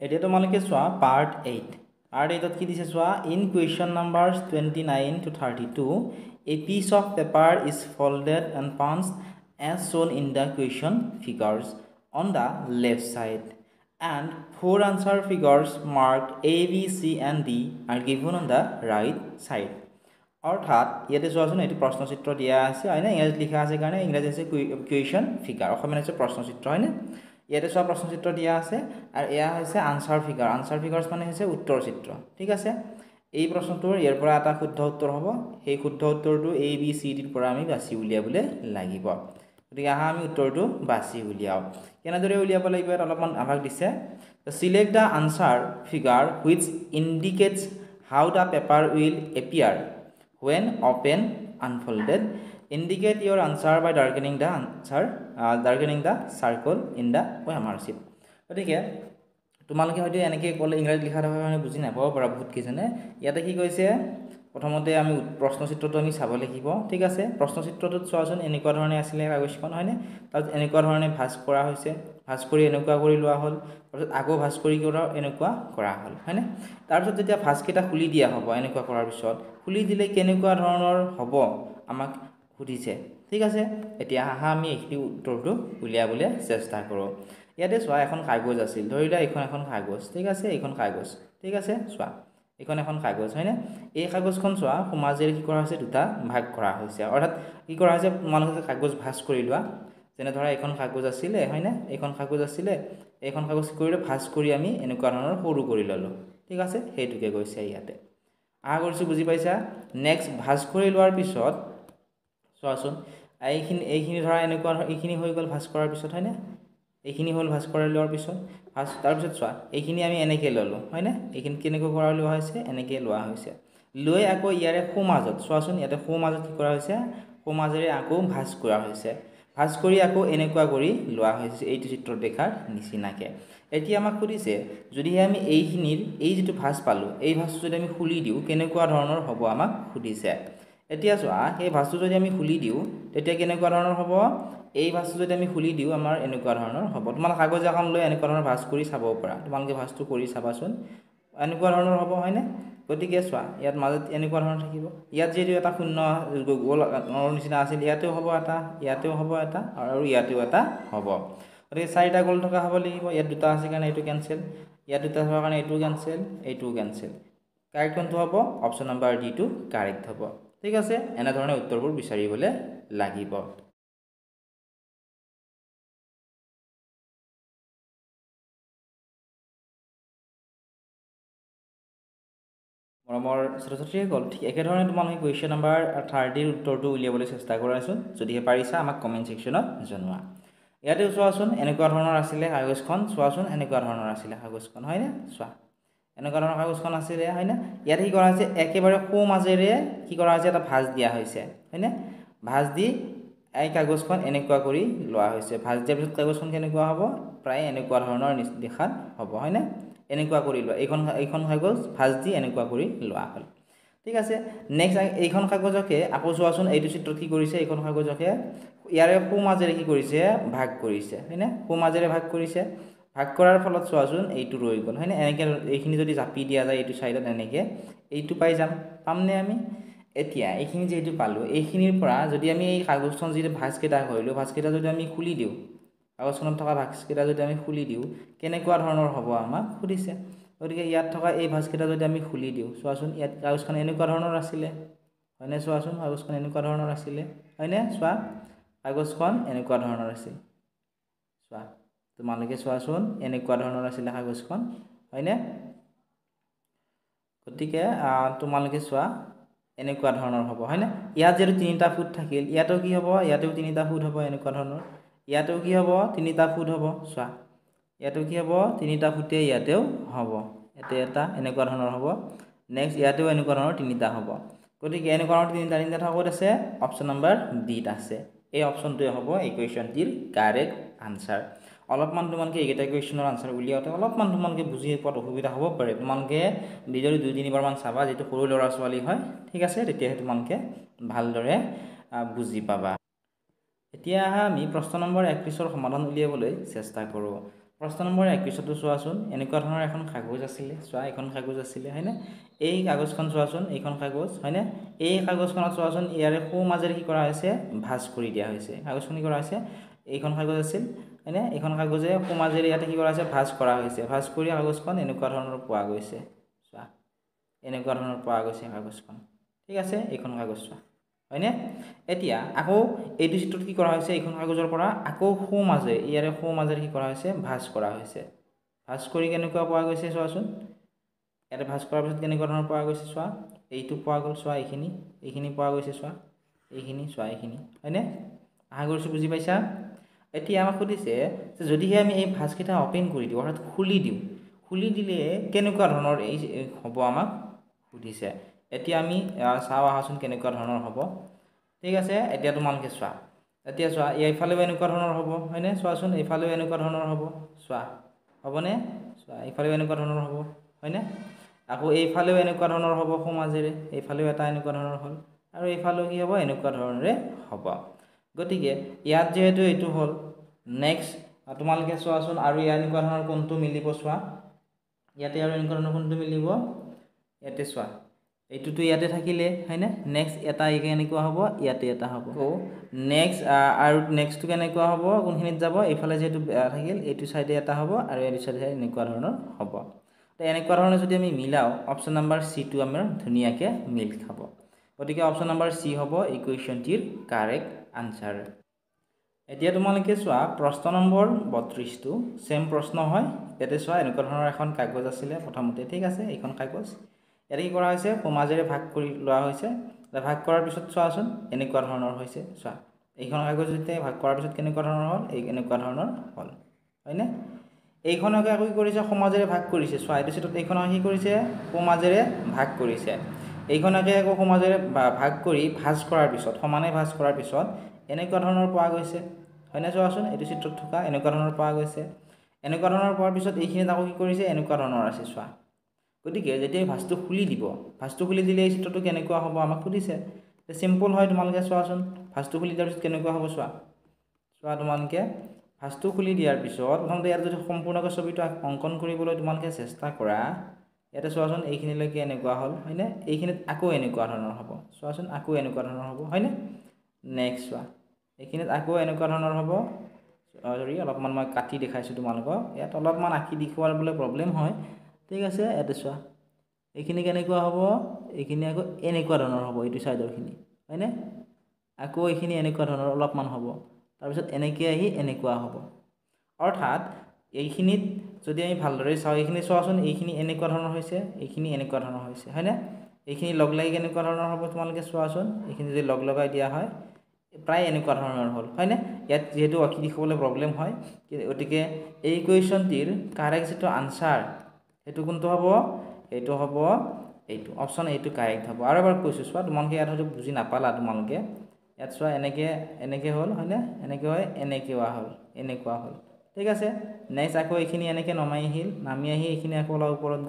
এতিয়া তোমালোকে চোৱা পাৰ্ট 8 পাৰ্ট 8ত কি দিছে চোৱা in question numbers 29 to 32 a piece of paper is folded and punched as shown in the question figures on the left side and 4 answer figures marked A, B, C and D are given on the right side. অৰ্থাৎ ইয়াতে চোৱাচোন এটি প্ৰশ্নচিত্ৰ দিয়া আছে হয়নে ইংৰাজীত লিখা আছে কাৰণে ইংৰাজী আছে কুৱেশ্যন ফিগাৰ অসমীয়া আছে প্ৰশ্নচিত্ৰ হয়নে ইয়াতে চোৱা প্ৰশ্নচিত্ৰ দিয়া আছে আৰু এয়া হৈছে আনসাৰ ফিগাৰ্ছ মানে হৈছে উত্তৰ চিত্ৰ ঠিক আছে এই প্ৰশ্নটোৰ ইয়াৰ পৰা এটা শুদ্ধ উত্তৰ হ'ব সেই শুদ্ধ উত্তৰটো A B C D ৰ পৰা আমি বাছি উলিয়াবলৈ লাগিব গতিকে আহা আমি উত্তৰটো বাছি উলিয়াও কেনেদৰে উলিয়াব লাগিব এটা অলপমান আভাস দিছে select da answer figure which indicates how the paper will appear when open unfolded. Indicate your answer by darkening the circle in the OMR sheet. গতিকে তোমালোকে হয়তো এনেকৈ ক'লে ইংৰাজীত লিখা থকা কাৰণে বুজি নাপাব পৰা বহুত কেইজনে ইয়াতে কি কৈছে প্ৰথমতে আমি প্ৰশ্নচিত্ৰটো আমি চাব লাগিব ঠিক আছে প্ৰশ্নচিত্ৰটোত চোৱাচোন এনেকুৱা ধৰণে আছিলে কাগজখন হয়নে তাত এনেকুৱা ধৰণে ভাঁজ কৰা হৈছে ভাঁজ কৰি এনেকুৱা কৰি লোৱা হ'ল তাৰপিছত আকৌ ভাঁজ কৰি এনেকুৱা কৰা হ'ল হয়নে তাৰপিছত যেতিয়া ভাঁজকেইটা খুলি দিয়া হ'ব এনেকুৱা কৰাৰ পিছত খুলি দিলে কেনেকুৱা ধৰণৰ হ'ব আমাক সুধিছে ঠিক আছে এতিয়া আহা আমি এইখিনি উত্তৰটো উলিয়াবলৈ চেষ্টা কৰোঁ ইয়াতে চোৱা এখন কাগজ আছিল ধৰি লোৱা এইখন এখন কাগজ ঠিক আছে এইখন কাগজ ঠিক আছে চোৱা এইখন এখন কাগজ হয়নে এই কাগজখন চোৱা সমাজেৰে কি কৰা হৈছে দুটা ভাগ কৰা হৈছে অৰ্থাৎ কি কৰা হৈছে মানুহে কাগজ ভাঁজ কৰি লোৱা যেনে ধৰা এইখন কাগজ আছিলে হয়নে এইখন কাগজ আছিলে এইখন কাগজ কৰিলে ভাঁজ কৰি আমি এনেকুৱা ধৰণৰ সৰু কৰি ল'লোঁ ঠিক আছে সেইটোকে কৈছে ইয়াতে আশা কৰিছোঁ বুজি পাইছা নেক্সট ভাঁজ কৰি লোৱাৰ পিছত চোৱাচোন এইখিনি ধৰা এনেকুৱা এইখিনি হৈ গ'ল ভাঁজ কৰাৰ পিছত হয়নে এইখিনি হ'ল ভাঁজ কৰি লোৱাৰ পিছত তাৰপিছত চোৱা এইখিনি আমি এনেকৈ ল'লোঁ হয়নে এইখিনি কেনেকৈ কৰা লোৱা হৈছে এনেকৈ লোৱা হৈছে লৈ আকৌ ইয়াৰে সোঁমাজত চোৱাচোন ইয়াতে সোঁমাজত কি কৰা হৈছে সোঁমাজেৰে আকৌ ভাঁজ কৰা হৈছে ভাঁজ কৰি আকৌ এনেকুৱা কৰি লোৱা হৈছে এইটো চিত্ৰত দেখাৰ নিচিনাকৈ এতিয়া আমাক সুধিছে যদিহে আমি এইখিনিৰ এই যিটো ভাঁজ পালোঁ এই ভাঁজটো যদি আমি খুলি দিওঁ কেনেকুৱা ধৰণৰ হ'ব আমাক সুধিছে এতিয়া চোৱা সেই ভাঁজটো যদি আমি খুলি দিওঁ তেতিয়া কেনেকুৱা ধৰণৰ হ'ব এই ভাঁজটো যদি আমি খুলি দিওঁ আমাৰ এনেকুৱা ধৰণৰ হ'ব তোমালোকে কাগজ এখন লৈ এনেকুৱা ধৰণৰ ভাঁজ কৰি চাব পাৰা তোমালোকে ভাঁজটো কৰি চাবাচোন এনেকুৱা ধৰণৰ হ'ব হয়নে গতিকে চোৱা ইয়াত মাজত এনেকুৱা ধৰণৰ থাকিব ইয়াত যিহেতু এটা শূন্য গোলৰ নিচিনা আছিল ইয়াতেও হ'ব এটা ইয়াতেও হ'ব এটা আৰু ইয়াতেও এটা হ'ব গতিকে চাৰিটা গোল থকা হ'ব লাগিব ইয়াত দুটা আছে কাৰণে এইটো কেনচেল ইয়াত দুটা থকাৰ কাৰণে এইটো কেনচেল কাৰেক্ট কোনটো হ'ব অপশ্যন নম্বৰ ডিটো কাৰেক্ট হ'ব ঠিক আছে এনেধৰণে উত্তৰবোৰ বিচাৰিবলৈ লাগিব মৰমৰ ছাত্ৰ-ছাত্ৰীসকল ঠিক একেধৰণে তোমালোকে কুৱেশ্যন নম্বৰ 30ৰ উত্তৰটো উলিয়াবলৈ চেষ্টা কৰাচোন যদিহে পাৰিছা আমাক কমেণ্ট ছেকশ্যনত জনোৱা ইয়াতে চোৱাচোন এনেকুৱা ধৰণৰ আছিলে কাগজখন চোৱাচোন এনেকুৱা ধৰণৰ আছিলে কাগজখন হয়নে চোৱা এনেকুৱা ধৰণৰ কাগজখন আছিলে হয়নে ইয়াতে কি কৰা হৈছে একেবাৰে সোঁমাজেৰে কি কৰা হৈছে এটা ভাঁজ দিয়া হৈছে হয়নে ভাঁজ দি এই কাগজখন এনেকুৱা কৰি লোৱা হৈছে ভাঁজ দিয়াৰ পিছত কাগজখন কেনেকুৱা হ'ব প্ৰায় এনেকুৱা ধৰণৰ দেখাত হ'ব হয়নে এনেকুৱা কৰি লোৱা এইখন কাগজ ভাঁজ দি এনেকুৱা কৰি লোৱা হ'ল ঠিক আছে নেক্সট এইখন কাগজকে আকৌ চোৱাচোন এইটো চিত্ৰত কি কৰিছে এইখন কাগজকে ইয়াৰে সোঁমাজেৰে কি কৰিছে ভাগ কৰিছে হয়নে সোঁমাজেৰে ভাগ কৰিছে ভাগ কৰাৰ ফলত চোৱাচোন এইটো ৰৈ গ'ল হয়নে এনেকৈ এইখিনি যদি জাপি দিয়া যায় এইটো চাইডত এনেকৈ এইটো পাই যাম পামনে আমি এতিয়া এইখিনি যিহেতু পালোঁ এইখিনিৰ পৰা যদি আমি এই কাগজখন যিটো ভাঁজকেইটা কৰিলোঁ ভাঁজকেইটা যদি আমি খুলি দিওঁ কাগজখনত থকা ভাঁজকেইটা যদি আমি খুলি দিওঁ কেনেকুৱা ধৰণৰ হ'ব আমাক সুধিছে গতিকে ইয়াত থকা এই ভাঁজকেইটা যদি আমি খুলি দিওঁ চোৱাচোন ইয়াত কাগজখন এনেকুৱা ধৰণৰ আছিলে হয়নে চোৱাচোন কাগজখন এনেকুৱা ধৰণৰ আছিলে হয়নে চোৱা কাগজখন এনেকুৱা ধৰণৰ আছিল চোৱা তোমালোকে চোৱাচোন এনেকুৱা ধৰণৰ আছিলে কাগজখন হয়নে গতিকে তোমালোকে চোৱা এনেকুৱা ধৰণৰ হ'ব হয়নে ইয়াত যিহেতু তিনিটা ফুট থাকিল ইয়াতেও কি হ'ব ইয়াতেও তিনিটা ফুট হ'ব এনেকুৱা ধৰণৰ ইয়াতেও কি হ'ব তিনিটা ফুট হ'ব চোৱা ইয়াতেও কি হ'ব তিনিটা ফুটে ইয়াতেও হ'ব ইয়াতে এটা এনেকুৱা ধৰণৰ হ'ব নেক্সট ইয়াতেও এনেকুৱা ধৰণৰ তিনিটা হ'ব গতিকে এনেকুৱা ধৰণৰ তিনিটা ক'ত আছে অপশ্যন নম্বৰ ডিত আছে এই অপশ্যনটোৱে হ'ব এই কুৱেশ্যনটিৰ কাৰেক্ট আনসাৰ অলপমান তোমালোকে এইকেইটা কুৱেশ্যনৰ আনসাৰ উলিয়াওঁতে অলপমান তোমালোকে বুজি পোৱাত অসুবিধা হ'ব পাৰে তোমালোকে ভিডিঅ'টো 2-3বাৰমান চাবা যিটো সৰু ল'ৰা ছোৱালী হয় ঠিক আছে তেতিয়াহে তোমালোকে ভালদৰে বুজি পাবা এতিয়া আমি প্ৰশ্ন নম্বৰ 31ৰ সমাধান উলিয়াবলৈ চেষ্টা কৰোঁ প্ৰশ্ন নম্বৰ 21টো চোৱাচোন এনেকুৱা ধৰণৰ এখন কাগজ আছিলে চোৱা এখন কাগজ আছিলে হয়নে এই কাগজখন চোৱাচোন এইখন কাগজ হয়নে এই কাগজখনত চোৱাচোন ইয়াৰে সো মাজেৰে কি কৰা হৈছে ভাঁজ কৰি দিয়া হৈছে কাগজখন কি কৰা হৈছে এইখন কাগজ আছিল হয়নে এইখন কাগজে সো মাজেৰে ইয়াতে কি কৰা হৈছে ভাঁজ কৰা হৈছে ভাঁজ কৰি কাগজখন এনেকুৱা ধৰণৰ পোৱা গৈছে চোৱা এনেকুৱা ধৰণৰ পোৱা গৈছে কাগজখন ঠিক আছে এইখন কাগজ চোৱা হয়নে এতিয়া আকৌ এইটো চিত্ৰত কি কৰা হৈছে এইখন কাগজৰ পৰা আকৌ সো মাজে ইয়াৰে সো মাজেৰে কি কৰা হৈছে ভাঁজ কৰা হৈছে ভাঁজ কৰি কেনেকুৱা পোৱা গৈছে চোৱাচোন ইয়াতে ভাঁজ কৰাৰ পিছত কেনেকুৱা ধৰণৰ পোৱা গৈছে চোৱা এইটো পোৱা গ'ল চোৱা এইখিনি পোৱা গৈছে চোৱা এইখিনি চোৱা এইখিনি হয়নে আশা কৰিছোঁ বুজি পাইছা এতিয়া আমাক সুধিছে যে যদিহে আমি এই ভাঁজকেইটা অপেন কৰি দিওঁ অৰ্থাৎ খুলি দিলে কেনেকুৱা ধৰণৰ এই হ'ব আমাক সুধিছে এতিয়া আমি চাওঁ আহাচোন কেনেকুৱা ধৰণৰ হ'ব ঠিক আছে এতিয়া তোমালোকে চোৱা এতিয়া চোৱা এইফালেও এনেকুৱা ধৰণৰ হ'ব হয়নে চোৱাচোন এইফালেও এনেকুৱা ধৰণৰ হ'ব চোৱা হ'বনে চোৱা এইফালেও এনেকুৱা ধৰণৰ হ'ব হয়নে আকৌ এইফালেও এনেকুৱা ধৰণৰ হ'ব সো মাজেৰে এইফালেও এটা এনেকুৱা ধৰণৰ হ'ল আৰু এইফালেও কি হ'ব এনেকুৱা ধৰণৰে হ'ব গতিকে ইয়াত যেহেতু এইটো হ'ল নেক্সট তোমালোকে চোৱাচোন আৰু ইয়াৰ এনেকুৱা ধৰণৰ কোনটো মিলিব চোৱা ইয়াতে আৰু এনেকুৱা ধৰণৰ কোনটো মিলিব ইয়াতে চোৱা এইটোতো ইয়াতে থাকিলে হয়নে নেক্সট এটা কেনেকুৱা হ'ব ইয়াতে এটা হ'ব নেক্সট আৰু নেক্সটটো কেনেকুৱা হ'ব কোনখিনিত যাব এইফালে যেহেতু থাকিল এইটো সাইডে এটা হ'ব আৰু এইটো সাইডে এনেকুৱা ধৰণৰ হ'ব তো এনেকুৱা ধৰণে যদি আমি মিলাও অপশ্যন নম্বৰ সিটো আমাৰ ধুনীয়াকৈ মিল খাব গতিকে অপশ্যন নম্বৰ সি হ'ব ইকুৱেশ্যনটিৰ কাৰেক্ট আনসাৰ এতিয়া তোমালোকে চোৱা প্ৰশ্ন নম্বৰ 32টো সেম প্ৰশ্ন হয় ইয়াতে চোৱা এনেকুৱা ধৰণৰ এখন কাগজ আছিলে প্ৰথমতে ঠিক আছে এইখন কাগজ ইয়াতে কি কৰা হৈছে সমাজেৰে ভাগ কৰি লোৱা হৈছে ভাগ কৰাৰ পিছত চোৱাচোন এনেকুৱা ধৰণৰ হৈছে চোৱা এইখন কাগজ যেতিয়া ভাগ কৰাৰ পিছত কেনেকুৱা ধৰণৰ হ'ল এই এনেকুৱা ধৰণৰ হ'ল হয়নে এইখনকে আকৌ কি কৰিছে সমাজেৰে ভাগ কৰিছে চোৱা এইটো চিত্ৰত এইখনক কি কৰিছে সমাজেৰে ভাগ কৰিছে এইখনকে আকৌ সমাজেৰে ভাগ কৰি ভাঁজ কৰাৰ পিছত সমানে ভাঁজ কৰাৰ পিছত এনেকুৱা ধৰণৰ পোৱা গৈছে হয়নে চোৱাচোন এইটো চিত্ৰত থকা এনেকুৱা ধৰণৰ পোৱা গৈছে এনেকুৱা ধৰণৰ পোৱাৰ পিছত এইখিনিত আকৌ কি কৰিছে এনেকুৱা ধৰণৰ আছে চোৱা গতিকে যেতিয়া ভাঁজটো খুলি দিব ভাঁজটো খুলি দিলে এই চিত্ৰটো কেনেকুৱা হ'ব আমাক সুধিছে সিম্পল হয় তোমালোকে চোৱাচোন ভাঁজটো খুলি দিয়াৰ পিছত কেনেকুৱা হ'ব চোৱা তোমালোকে ভাঁজটো খুলি দিয়াৰ পিছত প্ৰথমতে ইয়াত যদি সম্পূৰ্ণকৈ ছবিটো অংকন কৰিবলৈ তোমালোকে চেষ্টা কৰা ইয়াতে চোৱাচোন এইখিনিলৈকে এনেকুৱা হ'ল হয়নে এইখিনিত আকৌ এনেকুৱা ধৰণৰ হ'ব চোৱাচোন আকৌ এনেকুৱা ধৰণৰ হ'ব হয়নে নেক্সট চোৱা এইখিনিত আকৌ এনেকুৱা ধৰণৰ হ'ব সৰি অলপমান মই কাটি দেখাইছোঁ তোমালোকক ইয়াত অলপমান আঁকি দেখুৱাবলৈ প্ৰব্লেম হয় ঠিক আছে ইয়াতে চোৱা এইখিনি কেনেকুৱা হ'ব এইখিনি আকৌ এনেকুৱা ধৰণৰ হ'ব এইটো সাইডৰখিনি হয়নে আকৌ এইখিনি এনেকুৱা ধৰণৰ অলপমান হ'ব তাৰপিছত এনেকৈ আহি এনেকুৱা হ'ব অৰ্থাৎ এইখিনিত যদি আমি ভালদৰে চাওঁ এইখিনি চোৱাচোন এইখিনি এনেকুৱা ধৰণৰ হৈছে এইখিনি এনেকুৱা ধৰণৰ হৈছে হয়নে এইখিনি লগ লাগি কেনেকুৱা ধৰণৰ হ'ব তোমালোকে চোৱাচোন এইখিনি যদি লগ লগাই দিয়া হয় প্ৰায় এনেকুৱা ধৰণৰ হ'ল হয়নে ইয়াত যেহেতু আঁকি দেখাবলৈ প্ৰব্লেম হয় গতিকে এই কুৱেশ্যনটিৰ কাৰেক্ট যিটো আনসাৰ সেইটো কোনটো হ'ব এইটো হ'ব এইটো অপশ্যন এইটো কাৰেক্ট হ'ব আৰু এবাৰ কৈছোঁ চোৱা তোমালোকে ইয়াত হয়তো বুজি নাপালা তোমালোকে ইয়াত চোৱা এনেকৈ হ'ল হয়নে এনেকৈ হয় এনেকুৱা হ'ল ঠিক আছে নেক্সট আকৌ এইখিনি এনেকৈ নামি আহি এইখিনি আকৌ অলপ ওপৰত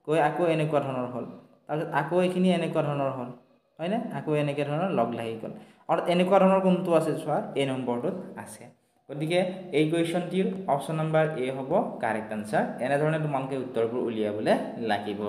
গৈ আকৌ এনেকুৱা ধৰণৰ হ'ল তাৰপিছত আকৌ এইখিনি এনেকুৱা ধৰণৰ হ'ল হয়নে আকৌ এনেকৈ ধৰণৰ লগ লাগি গ'ল আৰু এনেকুৱা ধৰণৰ কোনটো আছে চোৱা এই নম্বৰটোত আছে গতিকে এই কুৱেশ্যনটিৰ অপশ্যন নম্বৰ এ হ'ব কাৰেক্ট আনসাৰ এনেধৰণে তোমালোকে উত্তৰবোৰ উলিয়াবলৈ লাগিব